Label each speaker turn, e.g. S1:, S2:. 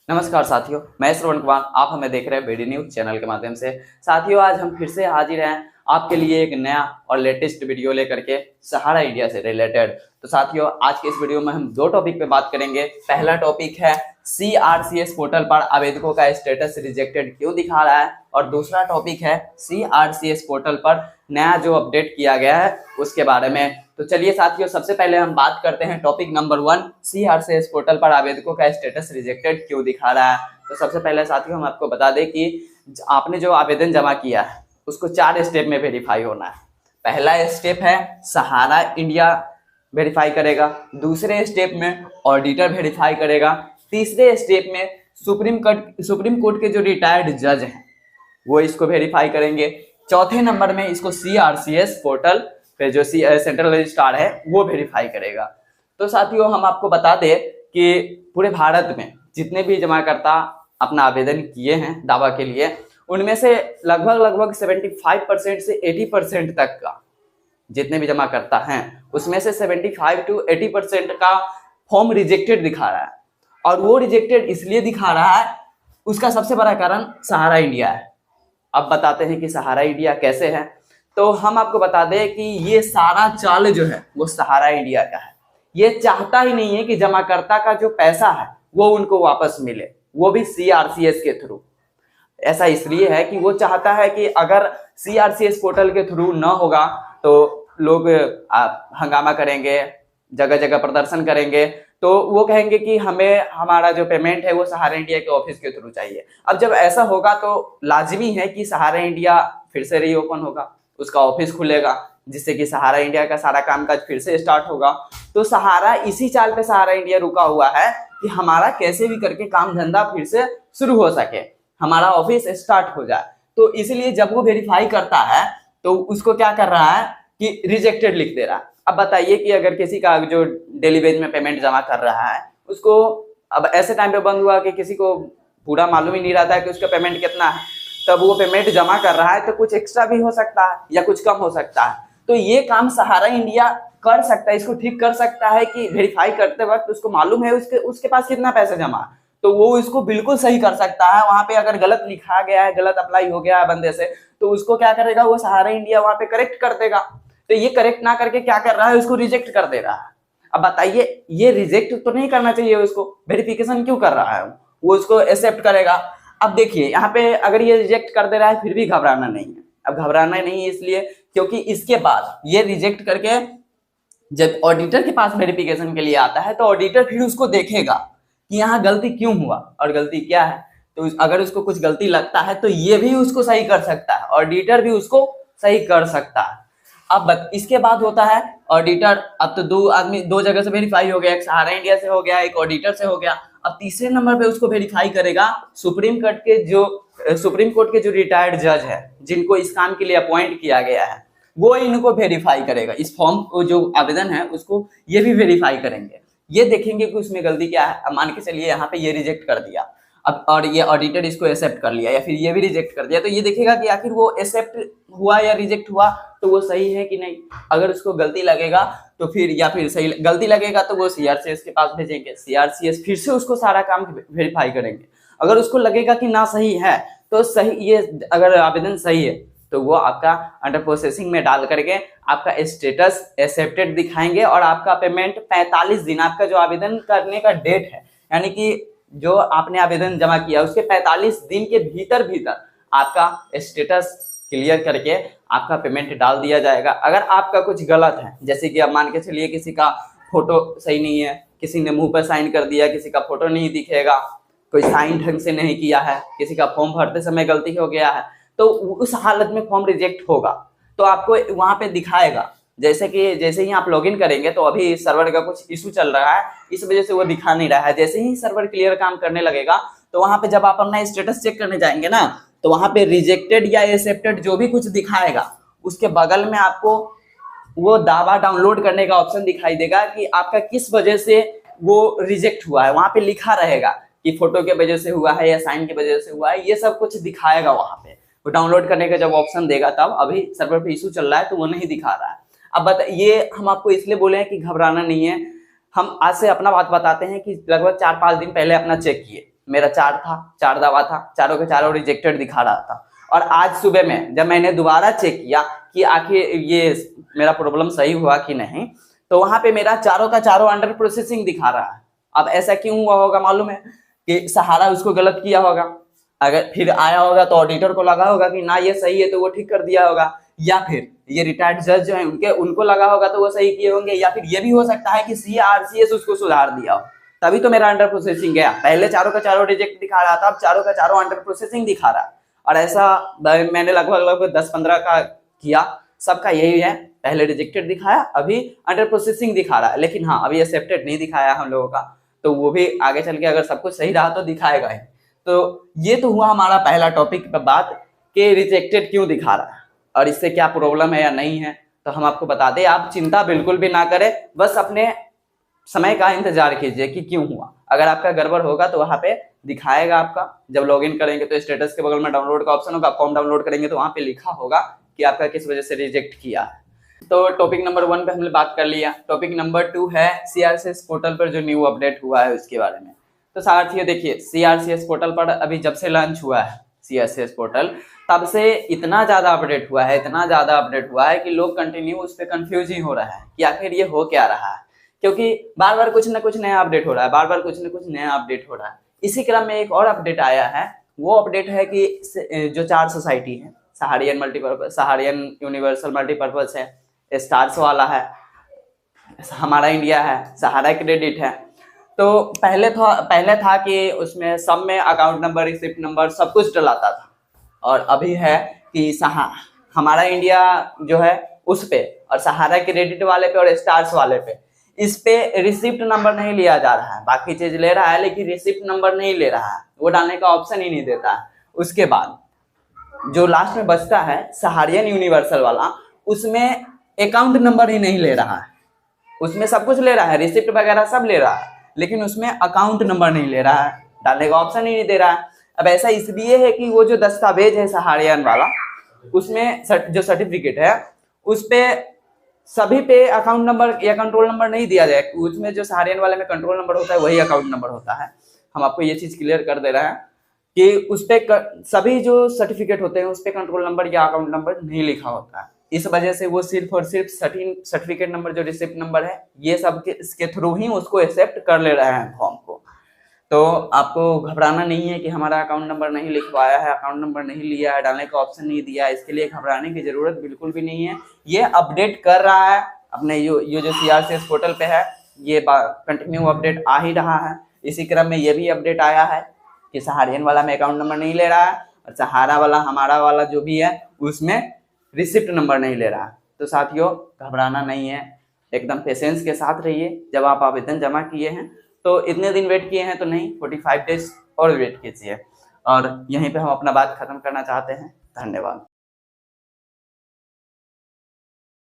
S1: नमस्कार साथियों, मैं श्रवण कुमार। आप हमें देख रहे हैं बीडी न्यूज चैनल के माध्यम से। साथियों, आज हम फिर से हाजिर हैं आपके लिए एक नया और लेटेस्ट वीडियो लेकर के सहारा इंडिया से रिलेटेड। तो साथियों, आज के इस वीडियो में हम दो टॉपिक पे बात करेंगे। पहला टॉपिक है CRCS पोर्टल पर आवेदकों का स्टेटस रिजेक्टेड क्यों दिखा रहा है, और दूसरा टॉपिक है CRCS पोर्टल पर नया जो अपडेट किया गया है उसके बारे में। तो चलिए साथियों, सबसे पहले हम बात करते हैं टॉपिक नंबर 1, CRCS पोर्टल पर आवेदकों का स्टेटस रिजेक्टेड क्यों दिखा रहा है। तो सबसे पहले साथियों, हम आपको बता दें कि आपने जो आवेदन जमा किया है उसको 4 स्टेप में वेरीफाई होना है। पहला स्टेप है सहारा इंडिया वेरीफाई करेगा, दूसरे स्टेप में ऑडिटर वेरीफाई करेगा, तीसरे स्टेप में सुप्रीम कोर्ट के जो रिटायर्ड जज हैं वो इसको वेरीफाई करेंगे, चौथे नंबर में इसको CRCS पोर्टल पे जो सेंट्रल रजिस्ट्रार है वो वेरीफाई करेगा। तो साथियों, हम आपको बता दें कि पूरे भारत में जितने भी जमाकर्ता अपना आवेदन किए हैं दावा के लिए, उनमें से लगभग 75% से 80% तक का जितने भी जमाकर्ता हैं उसमें से 75 to 80% का फॉर्म रिजेक्टेड दिखा रहा है। और वो रिजेक्टेड इसलिए दिखा रहा है, उसका सबसे बड़ा कारण सहारा इंडिया है। अब बताते हैं कि सहारा इंडिया कैसे है। तो हम आपको बता दें कि ये सारा चाल जो है वो सहारा इंडिया का है। ये चाहता ही नहीं है कि जमाकर्ता का जो पैसा है वो उनको वापस मिले, वो भी CRCS के थ्रू। ऐसा इसलिए है कि वो चाहता है कि अगर CRCS पोर्टल के थ्रू ना होगा तो लोग हंगामा करेंगे, जगह जगह प्रदर्शन करेंगे, तो वो कहेंगे कि हमें हमारा जो पेमेंट है वो सहारा इंडिया के ऑफिस के थ्रू चाहिए। अब जब ऐसा होगा तो लाजमी है कि सहारा इंडिया फिर से रीओपन होगा, उसका ऑफिस खुलेगा, जिससे कि सहारा इंडिया का सारा कामकाज फिर से स्टार्ट होगा। तो सहारा इसी चाल पे सहारा इंडिया रुका हुआ है कि हमारा कैसे भी करके काम धंधा फिर से शुरू हो सके, हमारा ऑफिस स्टार्ट हो जाए। तो इसलिए जब वो वेरीफाई करता है तो उसको क्या कर रहा है कि रिजेक्टेड लिख दे रहा है। अब बताइए कि अगर किसी का जो डेली वेज में पेमेंट जमा कर रहा है उसको अब ऐसे टाइम पे बंद हुआ कि किसी को पूरा मालूम ही नहीं रहता है कि उसका पेमेंट कितना है, तब वो पेमेंट जमा कर रहा है तो कुछ एक्स्ट्रा भी हो सकता है या कुछ कम हो सकता है। तो ये काम सहारा इंडिया कर सकता है, इसको ठीक कर सकता है कि वेरीफाई करते वक्त उसको मालूम है उसके पास कितना पैसा जमा है, तो वो इसको बिल्कुल सही कर सकता है। वहां पे अगर गलत लिखा गया है, गलत अप्लाई हो गया है बंदे से, तो उसको क्या करेगा, वो सहारा इंडिया वहां पे करेक्ट कर देगा। तो ये करेक्ट ना करके क्या कर रहा है, उसको रिजेक्ट कर दे रहा है। अब बताइए, ये रिजेक्ट तो नहीं करना चाहिए, उसको वेरिफिकेशन क्यों कर रहा है, वो उसको एक्सेप्ट करेगा। अब देखिए यहाँ पे अगर ये रिजेक्ट कर दे रहा है फिर भी घबराना नहीं है। अब घबराना नहीं इसलिए क्योंकि इसके बाद ये रिजेक्ट करके जब ऑडिटर के पास वेरिफिकेशन के लिए आता है तो ऑडिटर फिर उसको देखेगा कि यहाँ गलती क्यों हुआ और गलती क्या है। तो अगर उसको कुछ गलती लगता है तो ये भी उसको सही कर सकता है, ऑडिटर भी उसको सही कर सकता है। अब इसके बाद होता है ऑडिटर। अब तो दो जगह से वेरीफाई हो गया, एक सहारा इंडिया से हो गया, एक ऑडिटर से हो गया। अब तीसरे नंबर पे उसको वेरीफाई करेगा सुप्रीम कोर्ट के जो रिटायर्ड जज है, जिनको इस काम के लिए अपॉइंट किया गया है, वो इनको वेरीफाई करेगा। इस फॉर्म को जो आवेदन है उसको ये भी वेरीफाई करेंगे, ये देखेंगे कि उसमें गलती क्या है। अब मान के चलिए यहाँ पे ये रिजेक्ट कर दिया, अब और ये ऑडिटर इसको एक्सेप्ट कर लिया या फिर ये भी रिजेक्ट कर दिया, तो ये देखेगा कि आखिर वो एक्सेप्ट हुआ या रिजेक्ट हुआ तो वो सही है कि नहीं। अगर उसको गलती लगेगा तो फिर या फिर सही गलती लगेगा तो वो CRCS के पास भेजेंगे, CRCS फिर से उसको सारा काम वेरीफाई करेंगे। अगर उसको लगेगा कि ना सही है तो सही, ये अगर आवेदन सही है तो वो आपका अंडर प्रोसेसिंग में डाल करके आपका स्टेटस एक्सेप्टेड दिखाएंगे और आपका पेमेंट 45 दिन, आपका जो आवेदन करने का डेट है, यानी कि जो आपने आवेदन जमा किया उसके 45 दिन के भीतर आपका स्टेटस क्लियर करके आपका पेमेंट डाल दिया जाएगा। अगर आपका कुछ गलत है, जैसे कि अब मान के चलिए किसी का फोटो सही नहीं है, किसी ने मुंह पर साइन कर दिया, किसी का फोटो नहीं दिखेगा, कोई साइन ढंग से नहीं किया है, किसी का फॉर्म भरते समय गलती हो गया है, तो उस हालत में फॉर्म रिजेक्ट होगा। तो आपको वहां पे दिखाएगा, जैसे ही आप लॉगिन करेंगे, तो अभी सर्वर का कुछ इशू चल रहा है, इस वजह से वो दिखा नहीं रहा है। जैसे ही सर्वर क्लियर काम करने लगेगा तो वहां पे जब आप अपना स्टेटस चेक करने जाएंगे ना, तो वहां पे रिजेक्टेड या एक्सेप्टेड जो भी कुछ दिखाएगा उसके बगल में आपको वो दावा डाउनलोड करने का ऑप्शन दिखाई देगा कि आपका किस वजह से वो रिजेक्ट हुआ है। वहां पे लिखा रहेगा कि फोटो के वजह से हुआ है या साइन की वजह से हुआ है, ये सब कुछ दिखाएगा वहां पे। वो डाउनलोड करने का जब ऑप्शन देगा तब, अभी सर्वर पे इशू चल रहा है तो वो नहीं दिखा रहा है। अब ये हम आपको इसलिए बोले हैं कि घबराना नहीं है। हम आज से अपना बात बताते हैं कि लगभग 4-5 दिन पहले अपना चेक किए, मेरा 4 था, 4 दवा था, चारों के चारों रिजेक्टेड दिखा रहा था। और आज सुबह में जब मैंने दोबारा चेक किया कि आखिर ये मेरा प्रॉब्लम सही हुआ कि नहीं, तो वहां पे मेरा चारों का चारों अंडर प्रोसेसिंग दिखा रहा है। अब ऐसा क्यों हुआ होगा मालूम है कि सहारा उसको गलत किया होगा, अगर फिर आया होगा तो ऑडिटर को लगा होगा कि ना ये सही है तो वो ठीक कर दिया होगा, या फिर ये रिटायर्ड जज जो है उनको लगा होगा तो वो सही किए होंगे, या फिर ये भी हो सकता है कि CRCS उसको सुधार दिया हो, तभी तो मेरा अंडर प्रोसेसिंग गया। पहले चारों का चारों रिजेक्ट दिखा रहा था, अब चारों का चारों अंडर प्रोसेसिंग दिखा रहा है। और ऐसा मैंने लगभग 10-15 का किया, सबका यही है, पहले रिजेक्टेड दिखाया, अभी अंडर प्रोसेसिंग दिखा रहा है। लेकिन हाँ, अभी एक्सेप्टेड नहीं दिखाया हम लोगों का, तो वो भी आगे चल के अगर सब कुछ सही रहा तो दिखाएगा ही। तो ये तो हुआ हमारा पहला टॉपिक पर बात कि रिजेक्टेड क्यों दिखा रहा है और इससे क्या प्रॉब्लम है या नहीं है। तो हम आपको बता दें, आप चिंता बिल्कुल भी ना करें, बस अपने समय का इंतजार कीजिए कि क्यों हुआ। अगर आपका गड़बड़ होगा तो वहां पे दिखाएगा आपका, जब लॉगिन करेंगे तो स्टेटस के बगल में डाउनलोड का ऑप्शन होगा, फॉर्म डाउनलोड करेंगे तो वहां पे लिखा होगा कि आपका किस वजह से रिजेक्ट किया है। तो टॉपिक नंबर 1 पे हमने बात कर लिया। टॉपिक नंबर 2 है CRCS पोर्टल पर जो न्यू अपडेट हुआ है उसके बारे में। तो साथियों देखिए, CRCS पोर्टल पर अभी जब से लॉन्च हुआ है CRCS पोर्टल, तब से इतना ज्यादा अपडेट हुआ है, इतना ज्यादा अपडेट हुआ है कि लोग कंटिन्यू उस पर कंफ्यूज ही हो रहा है कि आखिर ये हो क्या रहा है, क्योंकि बार बार कुछ ना कुछ नया अपडेट हो रहा है, बार बार कुछ ना कुछ नया अपडेट हो रहा है। इसी क्रम में एक और अपडेट आया है, वो अपडेट है कि जो 4 सोसाइटी है, सहारियन मल्टीपर्पज, सहारियन यूनिवर्सल मल्टीपर्पज है, स्टार्स वाला है, हमारा इंडिया है, सहारा क्रेडिट है। तो पहले था कि उसमें सब में अकाउंट नंबर, रिसिप्ट नंबर सब कुछ डलाता था, और अभी है कि हमारा इंडिया जो है उस पे, और सहारा क्रेडिट वाले पे और स्टार्स वाले पे, इस पे रिसिप्ट नंबर नहीं लिया जा रहा है। बाकी चीज ले रहा है लेकिन रिसिप्ट नंबर नहीं ले रहा है, वो डालने का ऑप्शन ही नहीं देता है। उसके बाद जो लास्ट में बचता है सहारियन यूनिवर्सल वाला, उसमें अकाउंट नंबर ही नहीं ले रहा है। उसमें सब कुछ ले रहा है, रिसिप्ट वगैरह सब ले रहा है, लेकिन उसमें अकाउंट नंबर नहीं ले रहा है, डालने का ऑप्शन ही नहीं दे रहा है। अब ऐसा इसलिए है कि वो जो दस्तावेज है सहारियन वाला, उसमें जो सर्टिफिकेट है उस पे सभी पे अकाउंट नंबर या कंट्रोल नंबर नहीं दिया जाए। उसमें जो सहारियन वाले में कंट्रोल नंबर होता है वही अकाउंट नंबर होता है। हम आपको ये चीज क्लियर कर दे रहे हैं कि उस पे सभी जो सर्टिफिकेट होते हैं उस पे कंट्रोल नंबर या अकाउंट नंबर नहीं लिखा होता है। इस वजह से वो सिर्फ और सिर्फ सर्टिफिकेट नंबर, जो रिसिप्ट नंबर है, ये सब इसके थ्रू ही उसको एक्सेप्ट कर ले रहे हैं फॉर्म को। तो आपको घबराना नहीं है कि हमारा अकाउंट नंबर नहीं लिखवाया है, अकाउंट नंबर नहीं लिया है, डालने का ऑप्शन नहीं दिया है, इसके लिए घबराने की जरूरत बिल्कुल भी नहीं है। ये अपडेट कर रहा है अपने ये जो CRCS पोर्टल पे है, ये कंटिन्यू अपडेट आ ही रहा है। इसी क्रम में ये भी अपडेट आया है कि सहारियन वाला में अकाउंट नंबर नहीं ले रहा है, और सहारा वाला, हमारा वाला जो भी है, उसमें रिसिप्ट नंबर नहीं ले रहा है। तो साथियों घबराना नहीं है, एकदम पेशेंस के साथ रहिए। जब आप आवेदन जमा किए हैं तो इतने दिन वेट किए हैं तो नहीं, 45 डेज और वेट कीजिए। और यहीं पे हम अपना बात खत्म करना चाहते हैं। धन्यवाद।